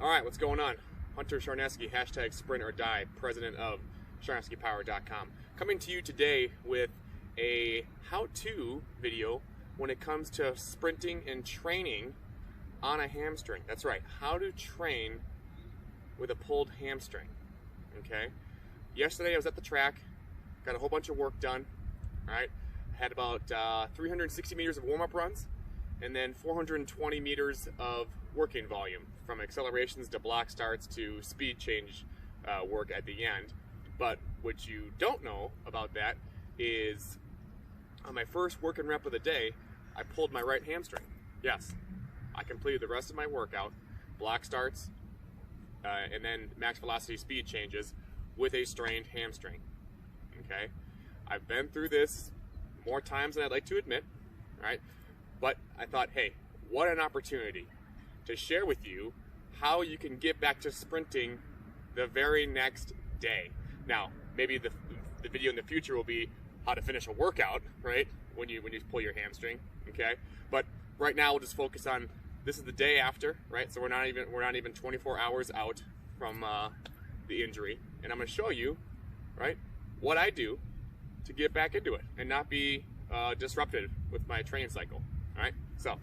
All right, what's going on? Hunter Charneski, hashtag sprint or die, president of CharneskiPower.com. Coming to you today with a how-to video when it comes to sprinting and training on a hamstring. That's right, how to train with a pulled hamstring, okay? Yesterday I was at the track, got a whole bunch of work done, all right? Had about 360 meters of warm-up runs, and then 420 meters of working volume, from accelerations to block starts to speed change work at the end. But what you don't know about that is on my first working rep of the day, I pulled my right hamstring. Yes, I completed the rest of my workout, block starts, and then max velocity speed changes with a strained hamstring, okay? I've been through this more times than I'd like to admit, right? But I thought, hey, what an opportunity to share with you how you can get back to sprinting the very next day. Now, maybe the video in the future will be how to finish a workout, right? When you pull your hamstring, okay? But right now we'll just focus on, this is the day after, right? So we're not even 24 hours out from the injury, and I'm going to show you, right, what I do to get back into it and not be disrupted with my training cycle. All right, so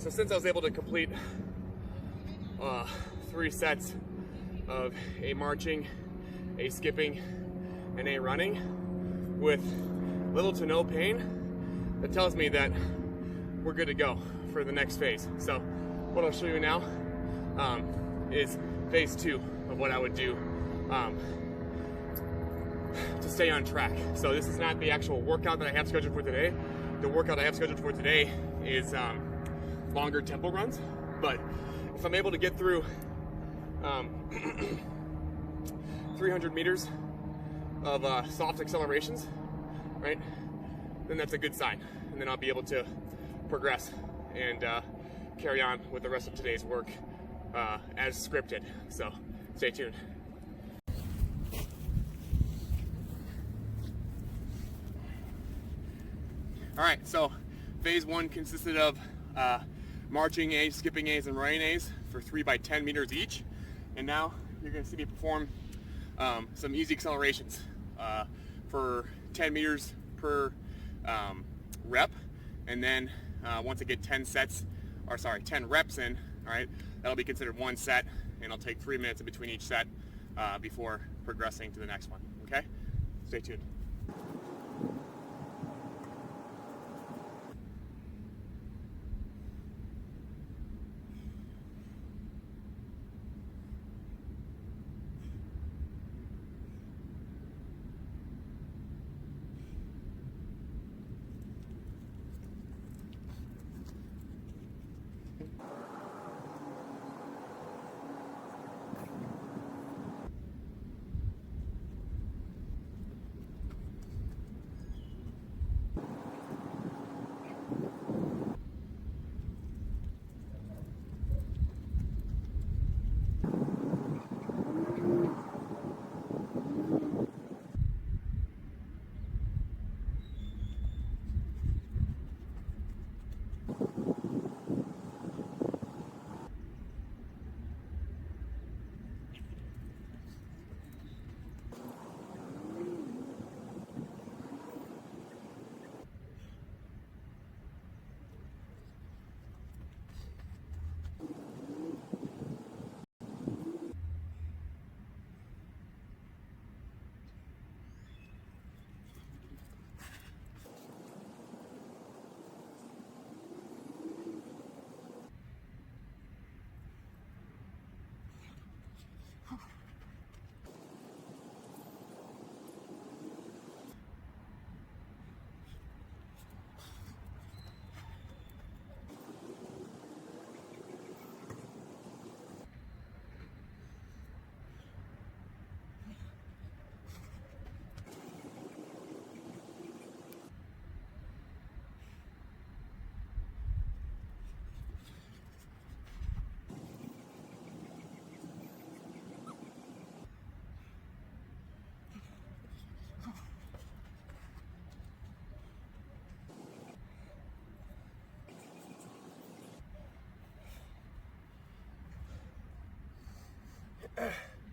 So since I was able to complete 3 sets of a marching, a skipping, and a running with little to no pain, that tells me that we're good to go for the next phase. So what I'll show you now is phase 2 of what I would do to stay on track. So this is not the actual workout that I have scheduled for today. The workout I have scheduled for today is longer tempo runs, but if I'm able to get through 300 meters of soft accelerations, right, then that's a good sign, and then I'll be able to progress and carry on with the rest of today's work as scripted. So stay tuned. All right, so phase 1 consisted of marching A's, skipping A's, and running A's for 3 by 10 meters each. And now you're going to see me perform some easy accelerations for 10 meters per rep. And then once I get 10 reps in, all right, that'll be considered 1 set, and I'll take 3 minutes in between each set before progressing to the next one. Okay, stay tuned.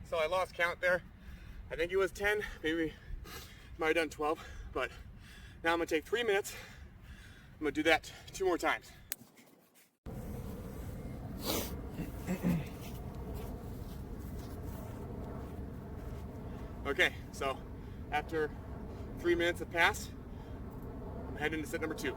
So I lost count there. I think it was 10, maybe might have done 12, but now I'm gonna take 3 minutes. I'm gonna do that 2 more times. Okay, so after 3 minutes have passed, I'm heading to set number 2.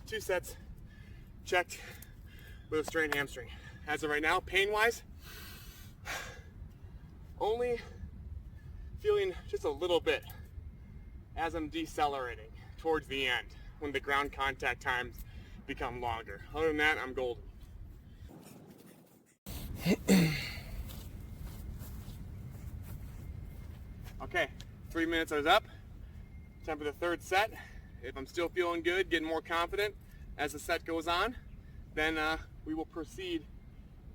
2 sets checked with a strained hamstring. As of right now, pain-wise, only feeling just a little bit as I'm decelerating towards the end when the ground contact times become longer. Other than that, I'm golden. Okay, 3 minutes is up. Time for the 3rd set. If I'm still feeling good, getting more confident as the set goes on, then we will proceed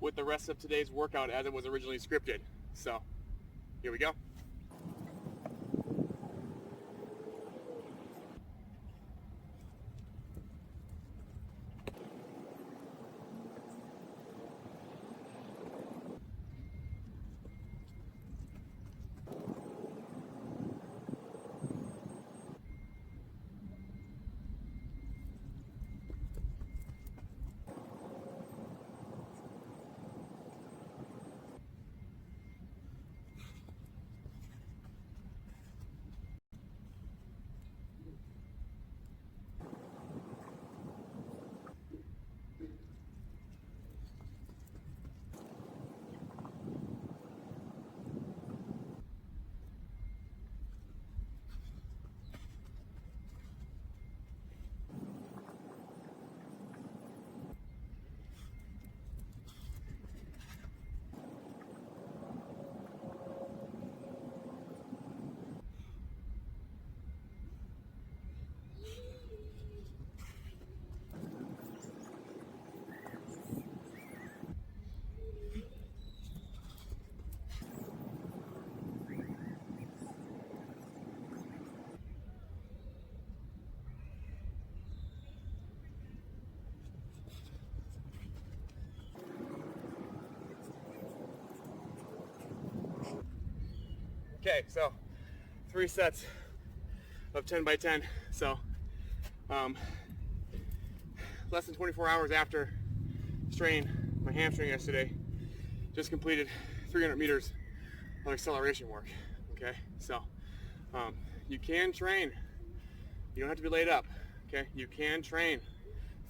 with the rest of today's workout as it was originally scripted. So, here we go. Okay, so 3 sets of 10 by 10. So less than 24 hours after straining my hamstring yesterday, just completed 300 meters of acceleration work. Okay, so you can train. You don't have to be laid up. Okay, you can train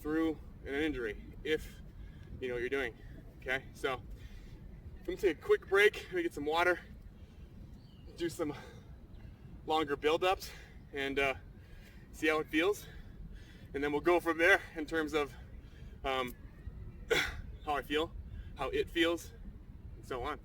through an injury if you know what you're doing. Okay, so I'm gonna take a quick break. Let me get some water, do some longer build-ups, and see how it feels, and then we'll go from there in terms of how I feel, how it feels, and so on.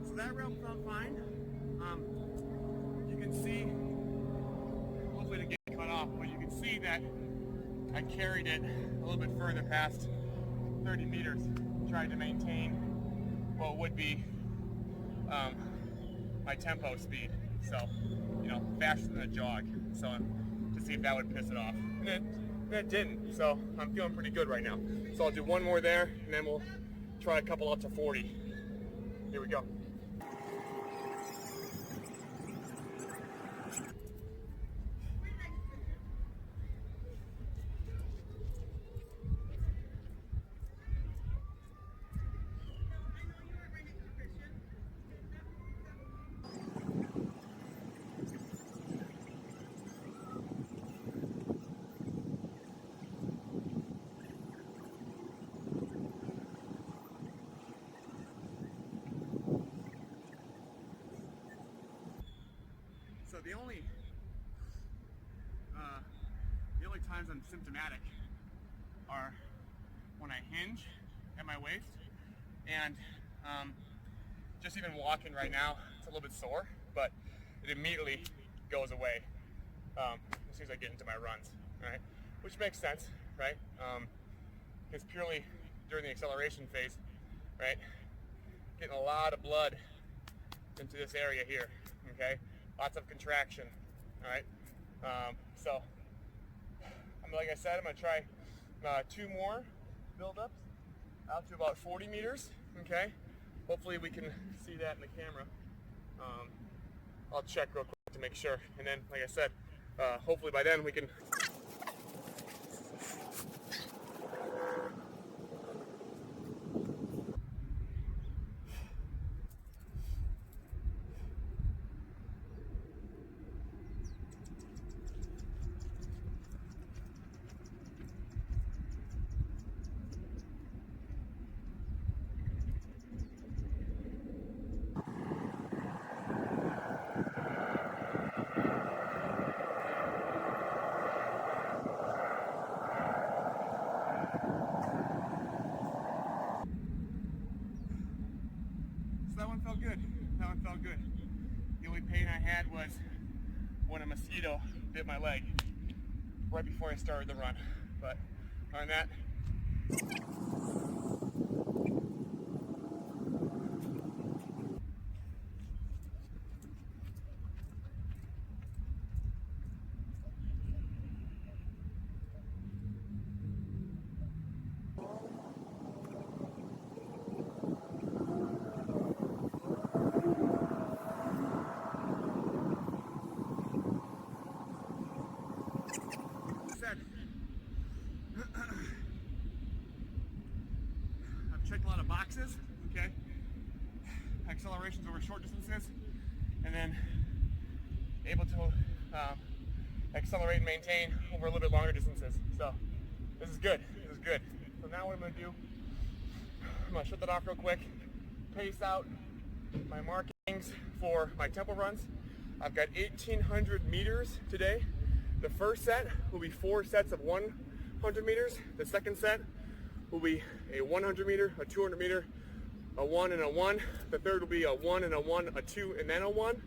So that route felt fine. You can see, hopefully it didn't get cut off, but you can see that I carried it a little bit further past 30 meters, tried to maintain what would be my tempo speed. So, you know, faster than a jog. So, to see if that would piss it off. And it didn't. So, I'm feeling pretty good right now. So, I'll do one more there, and then we'll try a couple up to 40. Here we go. So the only times I'm symptomatic are when I hinge at my waist, and just even walking right now, it's a little bit sore, but it immediately goes away as soon as I get into my runs. All right. which makes sense, right? Because purely during the acceleration phase, right, getting a lot of blood into this area here, okay? Lots of contraction, all right? So, like I said, I'm gonna try 2 more build-ups out to about 40 meters, okay? Hopefully we can see that in the camera. I'll check real quick to make sure, and then, like I said, hopefully by then we can that one felt good. That one felt good. The only pain I had was when a mosquito bit my leg right before I started the run. But other than that, I've checked a lot of boxes, okay? Accelerations over short distances, and then able to accelerate and maintain over a little bit longer distances. So this is good. This is good. So now what I'm going to do, I'm going to shut that off real quick, pace out my markings for my tempo runs. I've got 1,800 meters today. The first set will be 4 sets of 100 meters. The second set will be a 100 meter, a 200 meter, a 1 and a 1. The third will be a 1 and a 1, a 2 and then a 1.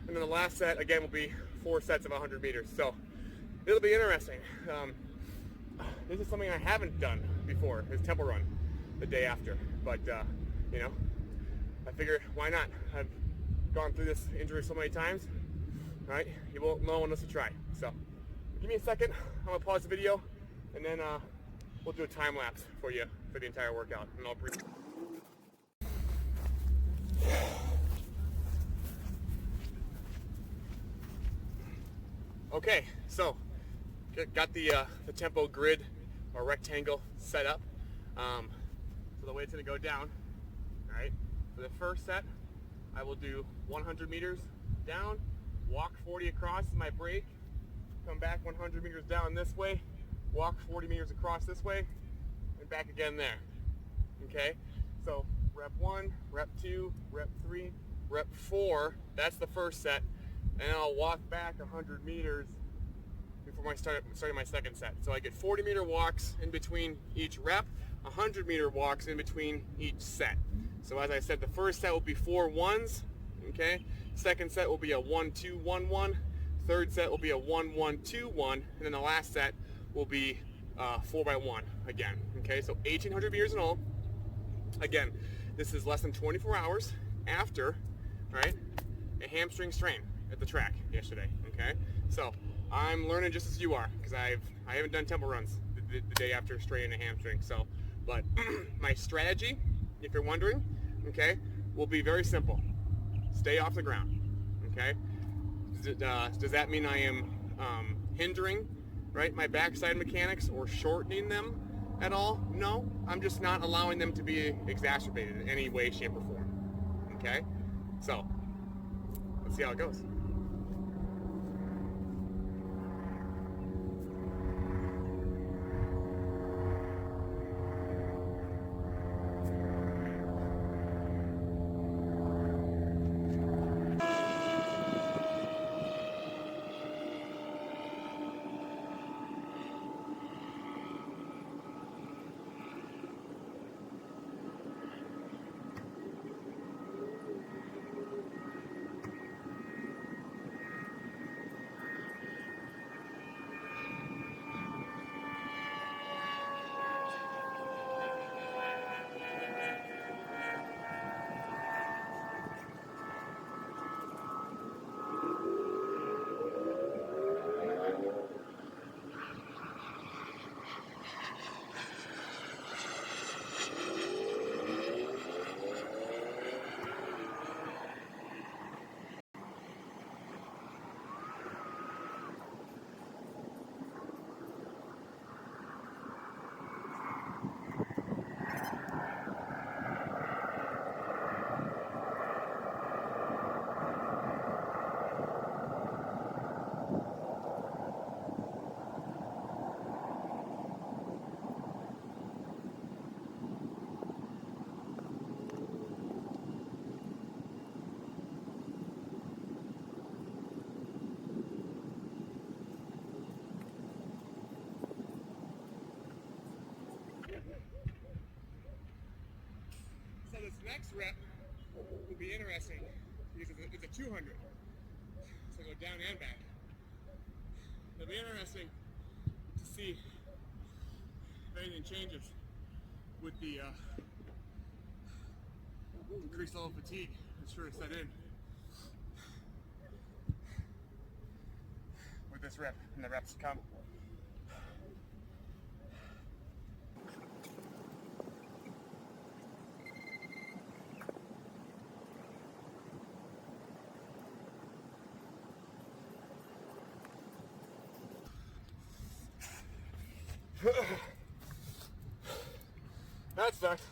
And then the last set again will be 4 sets of 100 meters. So it'll be interesting. This is something I haven't done before, is tempo run the day after. But you know, I figured why not? I've gone through this injury so many times, right? You won't know unless you try. So give me a second. I'm gonna pause the video, and then we'll do a time lapse for you for the entire workout, and I'll bring. Okay, so got the tempo grid or rectangle set up. So the way it's gonna go down, all right? For the first set, I will do 100 meters down, walk 40 across is my break, come back 100 meters down this way, walk 40 meters across this way, and back again there, okay? So rep 1, rep 2, rep 3, rep 4, that's the first set, and I'll walk back 100 meters before I starting my second set. So I get 40 meter walks in between each rep, 100 meter walks in between each set. So as I said, the first set will be 4 ones, okay? Second set will be a 1-2-1-1. Third set will be a 1-1-2-1, and then the last set will be 4x1 again, okay? So 1,800 meters in all. Again, this is less than 24 hours after, right, a hamstring strain at the track yesterday, okay? So I'm learning just as you are, because I haven't done tempo runs the day after straining a hamstring. So, but my strategy, if you're wondering, okay, will be very simple. Stay off the ground, okay? Does that mean I am hindering, right, my backside mechanics or shortening them at all? No, I'm just not allowing them to be exacerbated in any way, shape, or form, okay? So, let's see how it goes. next rep will be interesting because it's a 200. So go down and back. It'll be interesting to see if anything changes with the increased level of fatigue that's sure to set in with this rep and the reps to come. That sucked.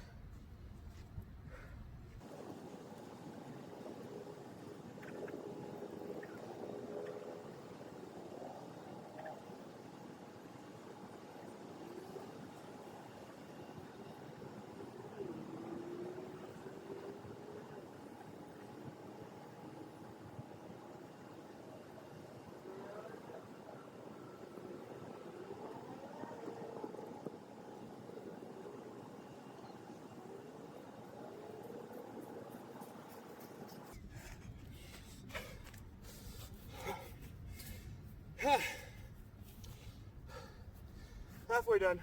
Halfway done.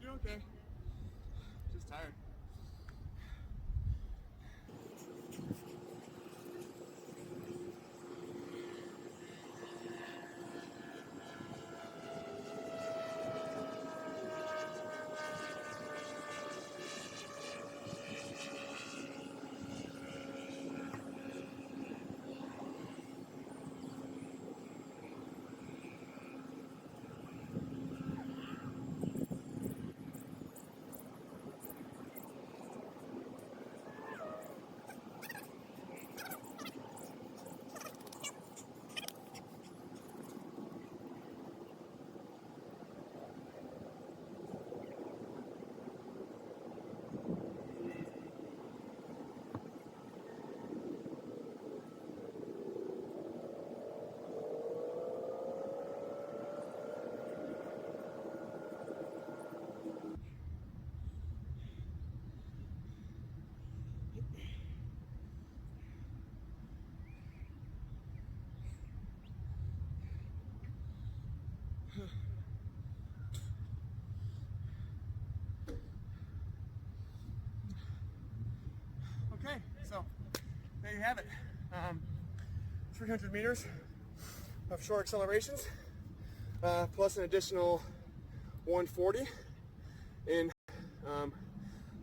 You're okay. Just tired. you have it. 300 meters of short accelerations, plus an additional 140 in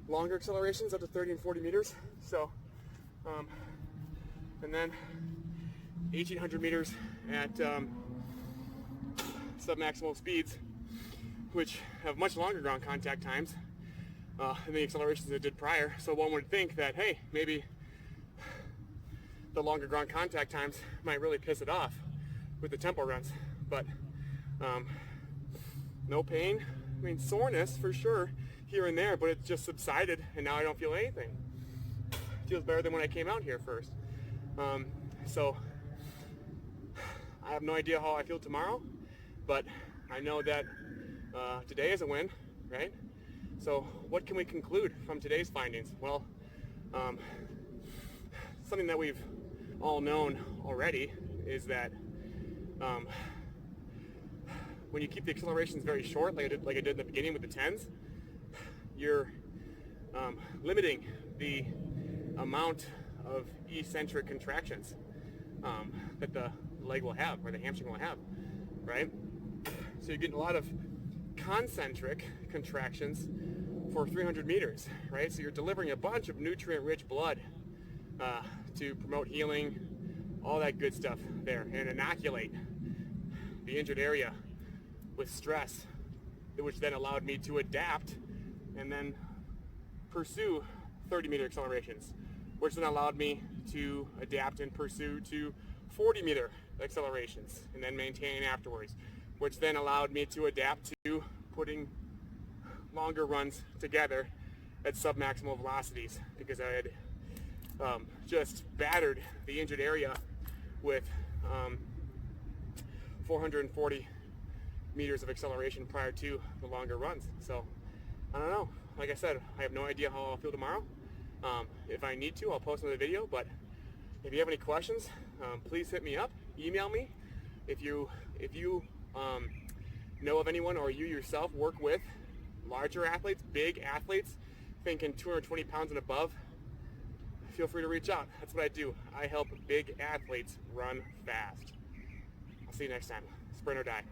longer accelerations up to 30 and 40 meters. So, and then 1,800 meters at sub-maximal speeds, which have much longer ground contact times than the accelerations it did prior. So one would think that, hey, maybe the longer ground contact times might really piss it off with the tempo runs, but no pain. I mean, soreness for sure here and there, but it just subsided, and now I don't feel anything. It feels better than when I came out here first. So I have no idea how I feel tomorrow, but I know that today is a win, right? So what can we conclude from today's findings? Well, something that we've all known already is that when you keep the accelerations very short, like I did in the beginning with the 10s, you're limiting the amount of eccentric contractions that the leg will have, or the hamstring will have, right? So you're getting a lot of concentric contractions for 300 meters, right? So you're delivering a bunch of nutrient-rich blood to promote healing, all that good stuff there, and inoculate the injured area with stress, which then allowed me to adapt and then pursue 30-meter accelerations, which then allowed me to adapt and pursue to 40-meter accelerations and then maintain afterwards, which then allowed me to adapt to putting longer runs together at sub-maximal velocities, because I had just battered the injured area with 440 meters of acceleration prior to the longer runs. So I don't know. Like I said, I have no idea how I'll feel tomorrow. If I need to, I'll post another video, but if you have any questions, please hit me up, email me. If you know of anyone, or you yourself work with larger athletes, big athletes, thinking 220 pounds and above, feel free to reach out. That's what I do. I help big athletes run fast. I'll see you next time. Sprint or die.